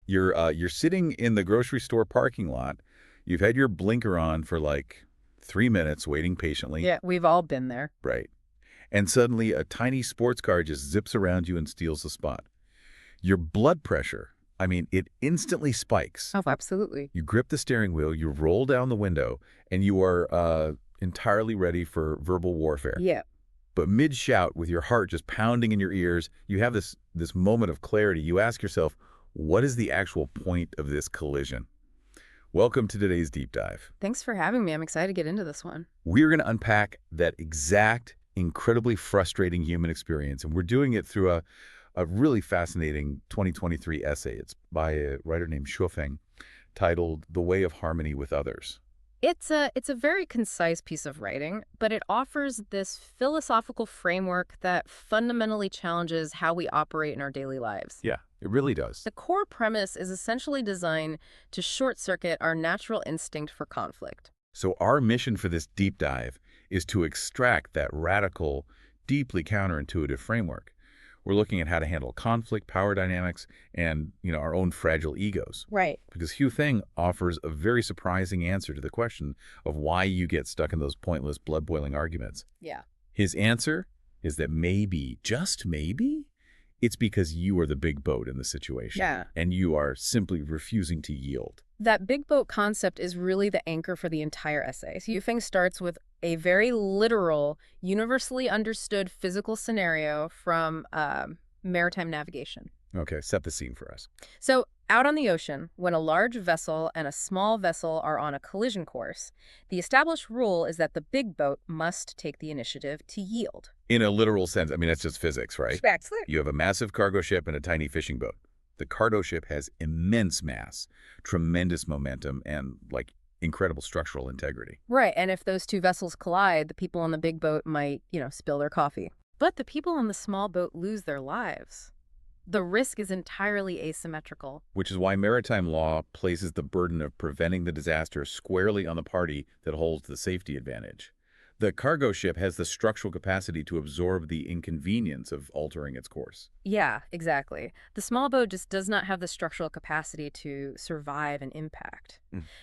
You're sitting in the grocery store parking lot. You've had your blinker on for like 3 minutes, waiting patiently. Yeah, we've all been there. Right. And suddenly a tiny sports car just zips around you and steals the spot. Your blood pressure, I mean, it instantly spikes. Oh, absolutely. You grip the steering wheel, you roll down the window, and you are entirely ready for verbal warfare. Yeah. But mid-shout, with your heart just pounding in your ears, you have this moment of clarity. You ask yourself, what is the actual point of this collision? Welcome to today's deep dive. Thanks for having me. I'm excited to get into this one. We're going to unpack that exact, incredibly frustrating human experience, and we're doing it through a really fascinating 2023 essay. It's by a writer named Shufeng, titled The Way of Harmony with Others. It's a very concise piece of writing, but it offers this philosophical framework that fundamentally challenges how we operate in our daily lives. Yeah, it really does. The core premise is essentially designed to short-circuit our natural instinct for conflict. So our mission for this deep dive is to extract that radical, deeply counterintuitive framework. We're looking at how to handle conflict, power dynamics, and our own fragile egos. Right. Because Hugh Thing offers a very surprising answer to the question of why you get stuck in those pointless, blood-boiling arguments. Yeah. His answer is that maybe, just maybe, it's because you are the big boat in the situation. Yeah. And you are simply refusing to yield. That big boat concept is really the anchor for the entire essay. So Yufeng starts with a very literal, universally understood physical scenario from maritime navigation. Okay, set the scene for us. So out on the ocean, when a large vessel and a small vessel are on a collision course, the established rule is that the big boat must take the initiative to yield. In a literal sense, I mean, that's just physics, right? Exactly. You have a massive cargo ship and a tiny fishing boat. The cargo ship has immense mass, tremendous momentum, and, incredible structural integrity. Right, and if those two vessels collide, the people on the big boat might, spill their coffee. But the people on the small boat lose their lives. The risk is entirely asymmetrical. Which is why maritime law places the burden of preventing the disaster squarely on the party that holds the safety advantage. The cargo ship has the structural capacity to absorb the inconvenience of altering its course. Yeah, exactly. The small boat just does not have the structural capacity to survive an impact.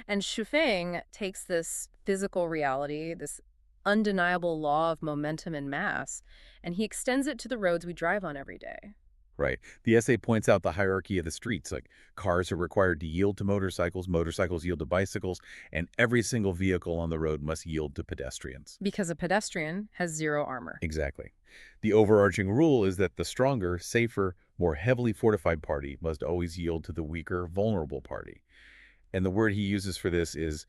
And Shufeng takes this physical reality, this undeniable law of momentum and mass, and he extends it to the roads we drive on every day. Right. The essay points out the hierarchy of the streets. Like, cars are required to yield to motorcycles, motorcycles yield to bicycles, and every single vehicle on the road must yield to pedestrians. Because a pedestrian has zero armor. Exactly. The overarching rule is that the stronger, safer, more heavily fortified party must always yield to the weaker, vulnerable party. And the word he uses for this is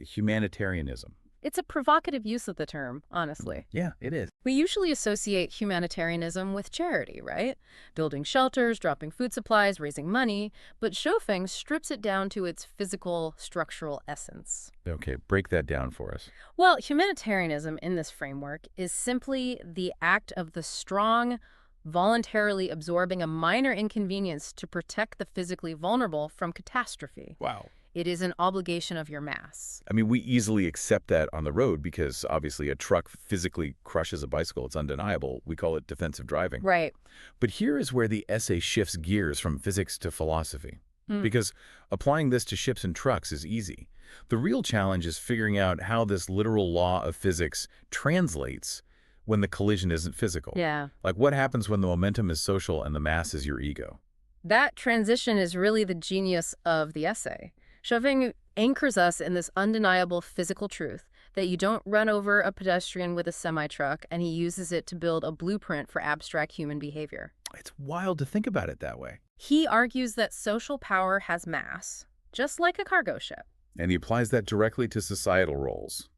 humanitarianism. It's a provocative use of the term, honestly. Yeah, it is. We usually associate humanitarianism with charity, right? Building shelters, dropping food supplies, raising money. But Shofeng strips it down to its physical, structural essence. Okay, break that down for us. Well, humanitarianism in this framework is simply the act of the strong voluntarily absorbing a minor inconvenience to protect the physically vulnerable from catastrophe. Wow. It is an obligation of your mass. I mean, we easily accept that on the road because obviously a truck physically crushes a bicycle. It's undeniable. We call it defensive driving. Right. But here is where the essay shifts gears from physics to philosophy. Because applying this to ships and trucks is easy. The real challenge is figuring out how this literal law of physics translates when the collision isn't physical. Yeah. Like, what happens when the momentum is social and the mass is your ego? That transition is really the genius of the essay. Shofeng anchors us in this undeniable physical truth that you don't run over a pedestrian with a semi-truck, and he uses it to build a blueprint for abstract human behavior. It's wild to think about it that way. He argues that social power has mass, just like a cargo ship. And he applies that directly to societal roles.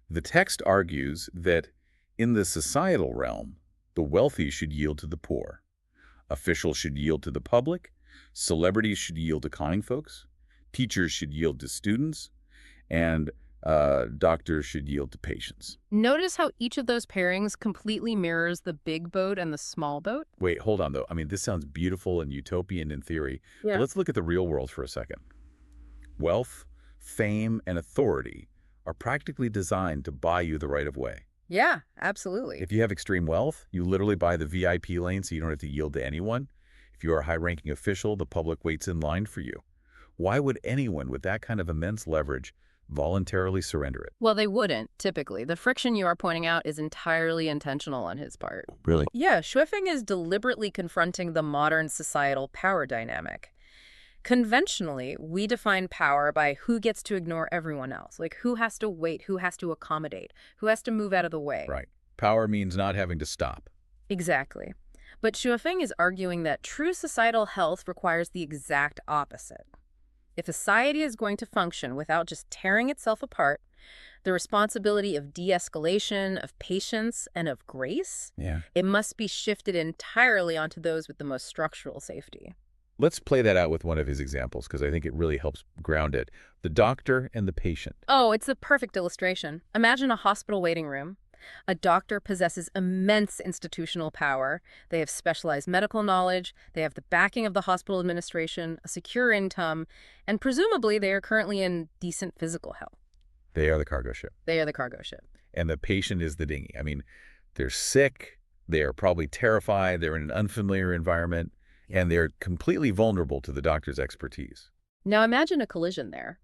The text argues that in the societal realm, the wealthy should yield to the poor. Officials should yield to the public. Celebrities should yield to common folks. Teachers should yield to students, and doctors should yield to patients. Notice how each of those pairings completely mirrors the big boat and the small boat? Wait, hold on, though. I mean, this sounds beautiful and utopian in theory. But let's look at the real world for a second. Wealth, fame, and authority are practically designed to buy you the right of way. Yeah, absolutely. If you have extreme wealth, you literally buy the VIP lane so you don't have to yield to anyone. If you are a high-ranking official, the public waits in line for you. Why would anyone with that kind of immense leverage voluntarily surrender it? Well, they wouldn't, typically. The friction you are pointing out is entirely intentional on his part. Really? Yeah, Schweffing is deliberately confronting the modern societal power dynamic. Conventionally, we define power by who gets to ignore everyone else, like who has to wait, who has to accommodate, who has to move out of the way. Right. Power means not having to stop. Exactly. But Shuofeng is arguing that true societal health requires the exact opposite. If a society is going to function without just tearing itself apart, the responsibility of de-escalation, of patience, and of grace, it must be shifted entirely onto those with the most structural safety. Let's play that out with one of his examples, because I think it really helps ground it. The doctor and the patient. Oh, it's a perfect illustration. Imagine a hospital waiting room. A doctor possesses immense institutional power. They have specialized medical knowledge, they have the backing of the hospital administration, a secure income, and presumably they are currently in decent physical health. They are the cargo ship. They are the cargo ship. And the patient is the dinghy. I mean, they're sick, they are probably terrified, they're in an unfamiliar environment, and they're completely vulnerable to the doctor's expertise. Now imagine a collision there.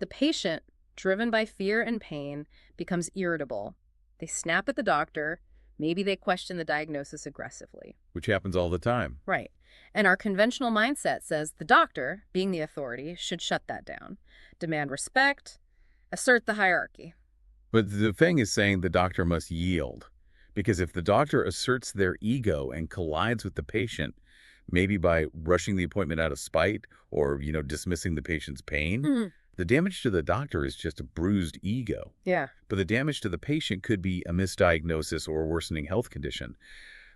The patient, driven by fear and pain, becomes irritable. They snap at the doctor. Maybe they question the diagnosis aggressively. Which happens all the time. Right. And our conventional mindset says the doctor, being the authority, should shut that down, demand respect, assert the hierarchy. But the thing is saying the doctor must yield. Because if the doctor asserts their ego and collides with the patient, maybe by rushing the appointment out of spite or, dismissing the patient's pain, the damage to the doctor is just a bruised ego. Yeah. But the damage to the patient could be a misdiagnosis or a worsening health condition.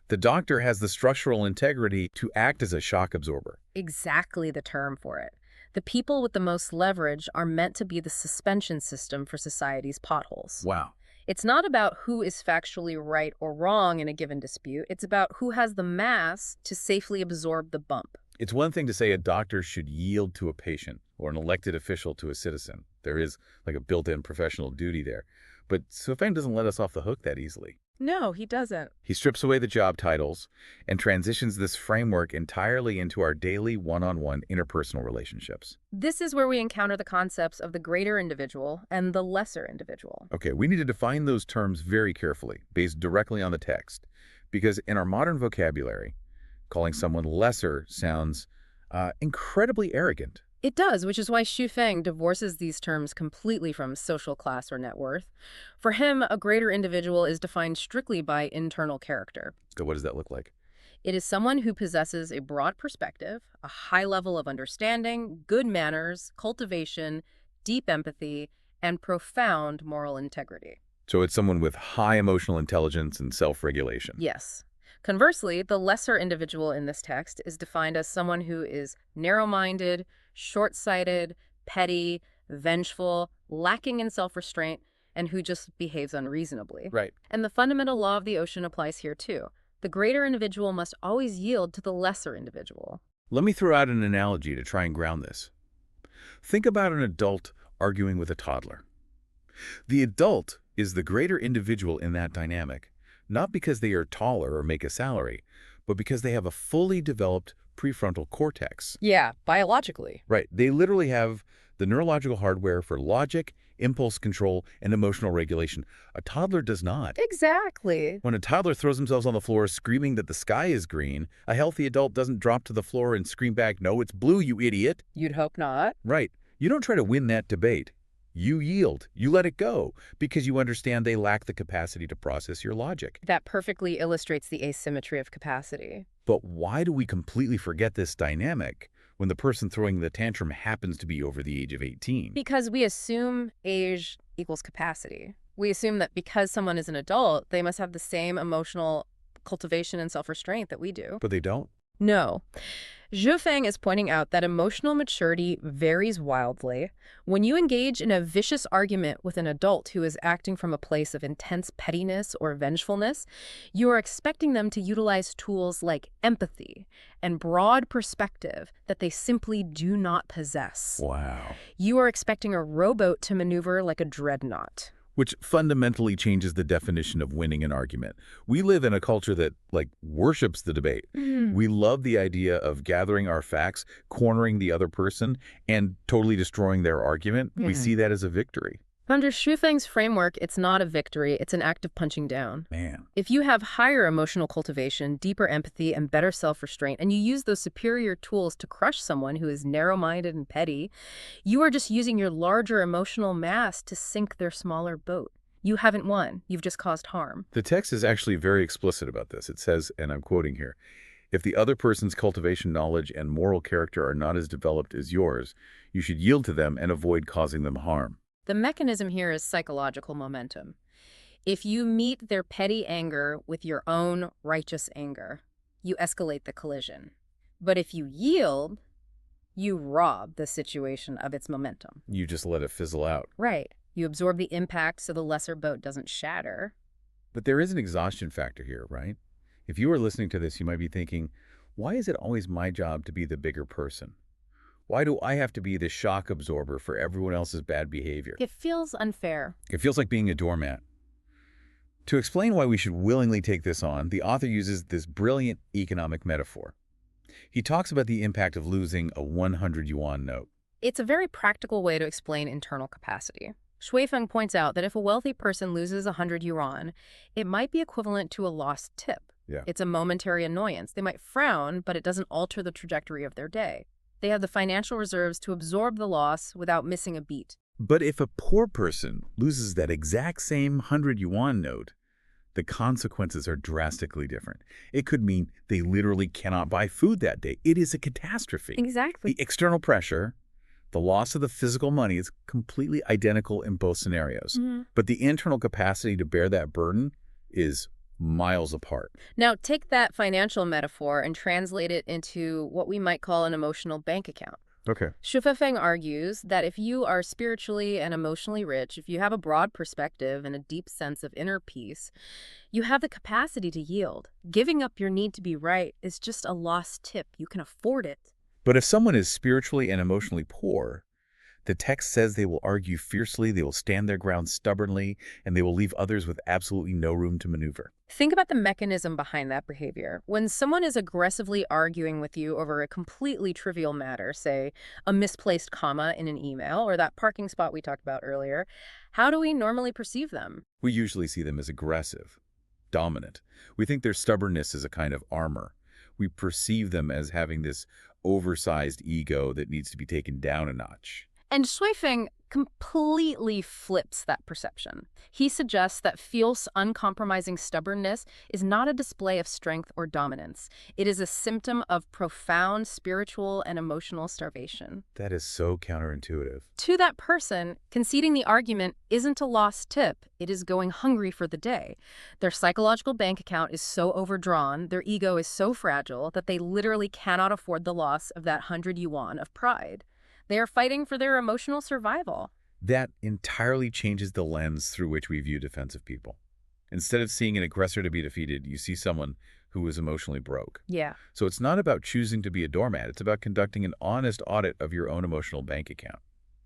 The doctor has the structural integrity to act as a shock absorber. Exactly the term for it. The people with the most leverage are meant to be the suspension system for society's potholes. Wow. It's not about who is factually right or wrong in a given dispute. It's about who has the mass to safely absorb the bump. It's one thing to say a doctor should yield to a patient or an elected official to a citizen. There is like a built-in professional duty there. But Sofeng doesn't let us off the hook that easily. No, he doesn't. He strips away the job titles and transitions this framework entirely into our daily one-on-one interpersonal relationships. This is where we encounter the concepts of the greater individual and the lesser individual. Okay, we need to define those terms very carefully, based directly on the text. Because in our modern vocabulary, calling someone lesser sounds incredibly arrogant. It does, which is why Shuofeng divorces these terms completely from social class or net worth. For him, a greater individual is defined strictly by internal character. So what does that look like? It is someone who possesses a broad perspective, a high level of understanding, good manners, cultivation, deep empathy, and profound moral integrity. So it's someone with high emotional intelligence and self-regulation. Yes. Conversely, the lesser individual in this text is defined as someone who is narrow-minded, short-sighted, petty, vengeful, lacking in self-restraint, and who just behaves unreasonably. Right. And the fundamental law of the ocean applies here too. The greater individual must always yield to the lesser individual. Let me throw out an analogy to try and ground this. Think about an adult arguing with a toddler. The adult is the greater individual in that dynamic, not because they are taller or make a salary, but because they have a fully developed prefrontal cortex. Yeah, biologically. Right. They literally have the neurological hardware for logic, impulse control, and emotional regulation. A toddler does not. Exactly. When a toddler throws themselves on the floor screaming that the sky is green, a healthy adult doesn't drop to the floor and scream back, "No, it's blue, you idiot." You'd hope not. Right. You don't try to win that debate. You yield. You let it go because you understand they lack the capacity to process your logic. That perfectly illustrates the asymmetry of capacity. But why do we completely forget this dynamic when the person throwing the tantrum happens to be over the age of 18? Because we assume age equals capacity. We assume that because someone is an adult, they must have the same emotional cultivation and self-restraint that we do. But they don't. No. Shuofeng is pointing out that emotional maturity varies wildly. When you engage in a vicious argument with an adult who is acting from a place of intense pettiness or vengefulness, you are expecting them to utilize tools like empathy and broad perspective that they simply do not possess. Wow. You are expecting a rowboat to maneuver like a dreadnought. which fundamentally changes the definition of winning an argument. We live in a culture that, worships the debate. We love the idea of gathering our facts, cornering the other person, and totally destroying their argument. We see that as a victory. Under Shufeng's framework, it's not a victory, it's an act of punching down. Man. If you have higher emotional cultivation, deeper empathy, and better self-restraint, and you use those superior tools to crush someone who is narrow-minded and petty, you are just using your larger emotional mass to sink their smaller boat. You haven't won. You've just caused harm. The text is actually very explicit about this. It says, and I'm quoting here, "If the other person's cultivation, knowledge, and moral character are not as developed as yours, you should yield to them and avoid causing them harm." The mechanism here is psychological momentum. If you meet their petty anger with your own righteous anger, you escalate the collision. But if you yield, you rob the situation of its momentum. You just let it fizzle out. Right. You absorb the impact so the lesser boat doesn't shatter. But there is an exhaustion factor here, right? If you are listening to this, you might be thinking, why is it always my job to be the bigger person? Why do I have to be the shock absorber for everyone else's bad behavior? It feels unfair. It feels like being a doormat. To explain why we should willingly take this on, the author uses this brilliant economic metaphor. He talks about the impact of losing a 100 yuan note. It's a very practical way to explain internal capacity. Shuifeng points out that if a wealthy person loses 100 yuan, it might be equivalent to a lost tip. Yeah. It's a momentary annoyance. They might frown, but it doesn't alter the trajectory of their day. They have the financial reserves to absorb the loss without missing a beat. But if a poor person loses that exact same 100 yuan note, the consequences are drastically different. It could mean they literally cannot buy food that day. It is a catastrophe. Exactly. The external pressure, the loss of the physical money is completely identical in both scenarios. But the internal capacity to bear that burden is miles apart. Now, take that financial metaphor and translate it into what we might call an emotional bank account. Okay. Shufeng argues that if you are spiritually and emotionally rich, if you have a broad perspective and a deep sense of inner peace, you have the capacity to yield. Giving up your need to be right is just a lost tip. You can afford it. But if someone is spiritually and emotionally poor, the text says they will argue fiercely, they will stand their ground stubbornly, and they will leave others with absolutely no room to maneuver. Think about the mechanism behind that behavior. When someone is aggressively arguing with you over a completely trivial matter, say a misplaced comma in an email or that parking spot we talked about earlier, how do we normally perceive them? We usually see them as aggressive, dominant. We think their stubbornness is a kind of armor. We perceive them as having this oversized ego that needs to be taken down a notch. And Shuifeng completely flips that perception. He suggests that fierce, uncompromising stubbornness is not a display of strength or dominance. It is a symptom of profound spiritual and emotional starvation. That is so counterintuitive. To that person, conceding the argument isn't a lost tip. It is going hungry for the day. Their psychological bank account is so overdrawn, their ego is so fragile that they literally cannot afford the loss of that 100 yuan of pride. They are fighting for their emotional survival. That entirely changes the lens through which we view defensive people. Instead of seeing an aggressor to be defeated, you see someone who is emotionally broke. Yeah. So it's not about choosing to be a doormat. It's about conducting an honest audit of your own emotional bank account.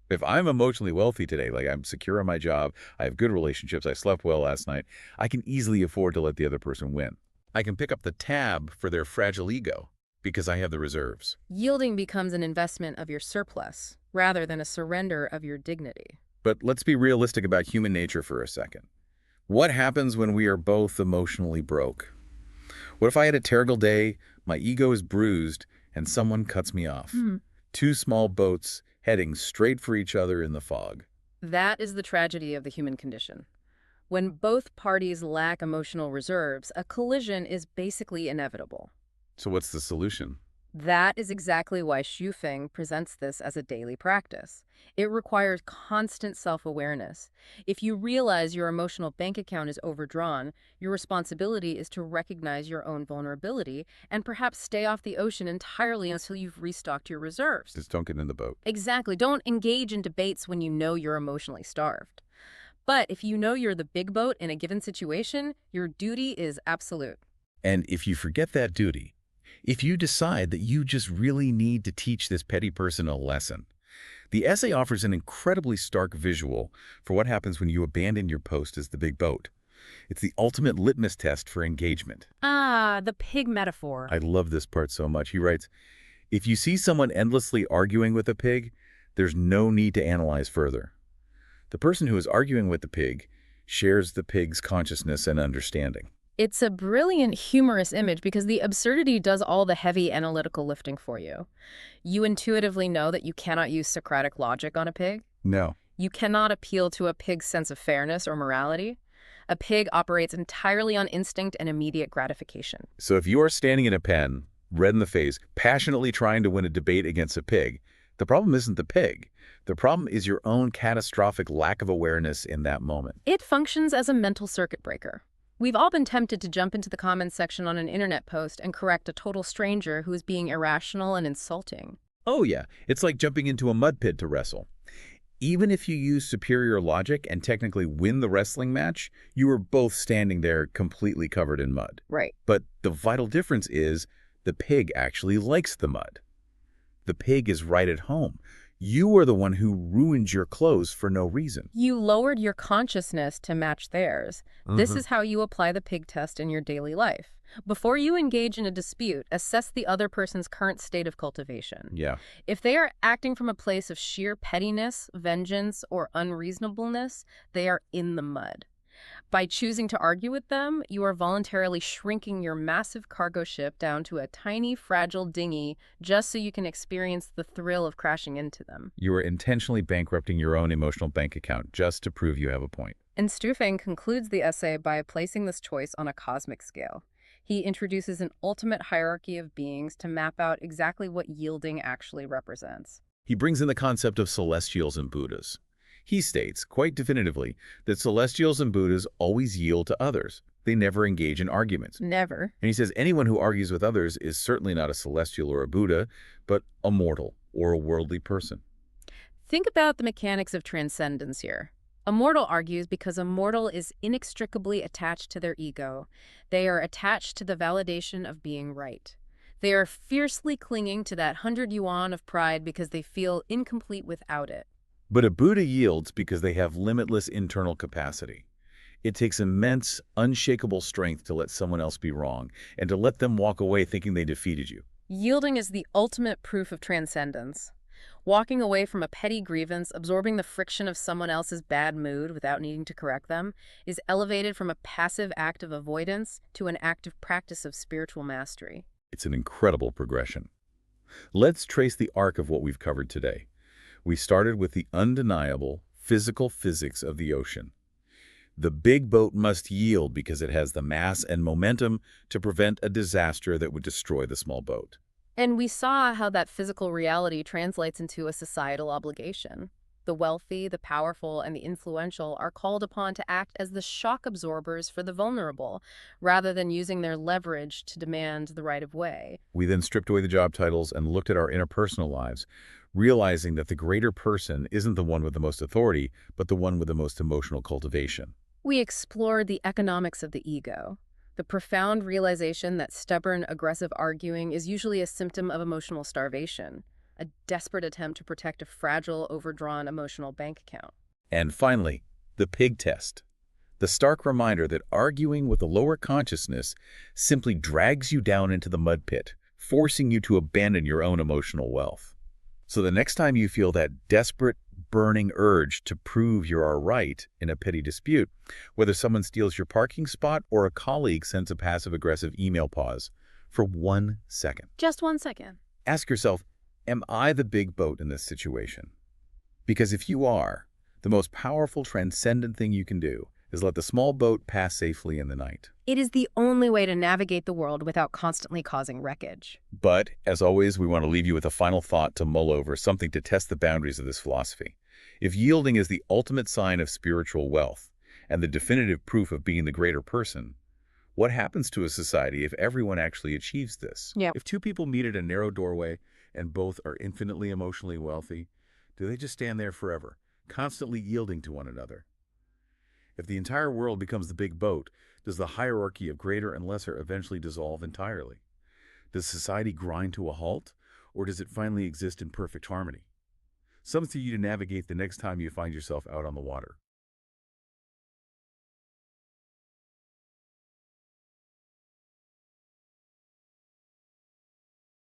If I'm emotionally wealthy today, like I'm secure on my job, I have good relationships, I slept well last night, I can easily afford to let the other person win. I can pick up the tab for their fragile ego because I have the reserves. Yielding becomes an investment of your surplus rather than a surrender of your dignity. But let's be realistic about human nature for a second. What happens when we are both emotionally broke? What if I had a terrible day, my ego is bruised, and someone cuts me off? Two small boats heading straight for each other in the fog. That is the tragedy of the human condition. When both parties lack emotional reserves, a collision is basically inevitable. So what's the solution? That is exactly why Shuifeng presents this as a daily practice. It requires constant self-awareness. If you realize your emotional bank account is overdrawn, your responsibility is to recognize your own vulnerability and perhaps stay off the ocean entirely until you've restocked your reserves. Just don't get in the boat. Exactly. Don't engage in debates when you know you're emotionally starved. But if you know you're the big boat in a given situation, your duty is absolute. And if you forget that duty, if you decide that you just really need to teach this petty person a lesson, The essay offers an incredibly stark visual for what happens when you abandon your post as the big boat. It's the ultimate litmus test for engagement. Ah, the pig metaphor. I love this part so much. He writes, if you see someone endlessly arguing with a pig, there's no need to analyze further. The person who is arguing with the pig shares the pig's consciousness and understanding. It's a brilliant, humorous image because the absurdity does all the heavy analytical lifting for you. You intuitively know that you cannot use Socratic logic on a pig. No. You cannot appeal to a pig's sense of fairness or morality. A pig operates entirely on instinct and immediate gratification. So if you are standing in a pen, red in the face, passionately trying to win a debate against a pig, the problem isn't the pig. The problem is your own catastrophic lack of awareness in that moment. It functions as a mental circuit breaker. We've all been tempted to jump into the comments section on an internet post and correct a total stranger who is being irrational and insulting. Oh yeah, it's like jumping into a mud pit to wrestle. Even if you use superior logic and technically win the wrestling match, you are both standing there completely covered in mud. Right. But the vital difference is the pig actually likes the mud. The pig is right at home. You are the one who ruined your clothes for no reason. You lowered your consciousness to match theirs. This is how you apply the pig test in your daily life. Before you engage in a dispute, assess the other person's current state of cultivation. Yeah. If they are acting from a place of sheer pettiness, vengeance, or unreasonableness, they are in the mud. By choosing to argue with them, you are voluntarily shrinking your massive cargo ship down to a tiny, fragile dinghy just so you can experience the thrill of crashing into them. You are intentionally bankrupting your own emotional bank account just to prove you have a point. And Stufang concludes the essay by placing this choice on a cosmic scale. He introduces an ultimate hierarchy of beings to map out exactly what yielding actually represents. He brings in the concept of celestials and Buddhas. He states, quite definitively, that celestials and Buddhas always yield to others. They never engage in arguments. Never. And he says anyone who argues with others is certainly not a celestial or a Buddha, but a mortal or a worldly person. Think about the mechanics of transcendence here. A mortal argues because a mortal is inextricably attached to their ego. They are attached to the validation of being right. They are fiercely clinging to that 100 yuan of pride because they feel incomplete without it. But a Buddha yields because they have limitless internal capacity. It takes immense, unshakable strength to let someone else be wrong and to let them walk away thinking they defeated you. Yielding is the ultimate proof of transcendence. Walking away from a petty grievance, absorbing the friction of someone else's bad mood without needing to correct them, is elevated from a passive act of avoidance to an active practice of spiritual mastery. It's an incredible progression. Let's trace the arc of what we've covered today. We started with the undeniable physical physics of the ocean. The big boat must yield because it has the mass and momentum to prevent a disaster that would destroy the small boat. And we saw how that physical reality translates into a societal obligation. The wealthy, the powerful, and the influential are called upon to act as the shock absorbers for the vulnerable, rather than using their leverage to demand the right of way. We then stripped away the job titles and looked at our interpersonal lives, realizing that the greater person isn't the one with the most authority, but the one with the most emotional cultivation. We explored the economics of the ego, the profound realization that stubborn, aggressive arguing is usually a symptom of emotional starvation, a desperate attempt to protect a fragile, overdrawn emotional bank account. And finally, the pig test. The stark reminder that arguing with a lower consciousness simply drags you down into the mud pit, forcing you to abandon your own emotional wealth. So the next time you feel that desperate, burning urge to prove you are right in a petty dispute, whether someone steals your parking spot or a colleague sends a passive-aggressive email pause, for 1 second. Just 1 second. Ask yourself, am I the big boat in this situation? Because if you are, the most powerful, transcendent thing you can do is let the small boat pass safely in the night. It is the only way to navigate the world without constantly causing wreckage. But, as always, we want to leave you with a final thought to mull over, something to test the boundaries of this philosophy. If yielding is the ultimate sign of spiritual wealth and the definitive proof of being the greater person, what happens to a society if everyone actually achieves this? If two people meet at a narrow doorway and both are infinitely emotionally wealthy, do they just stand there forever, constantly yielding to one another? If the entire world becomes the big boat, does the hierarchy of greater and lesser eventually dissolve entirely? Does society grind to a halt, or does it finally exist in perfect harmony? something for you to navigate the next time you find yourself out on the water.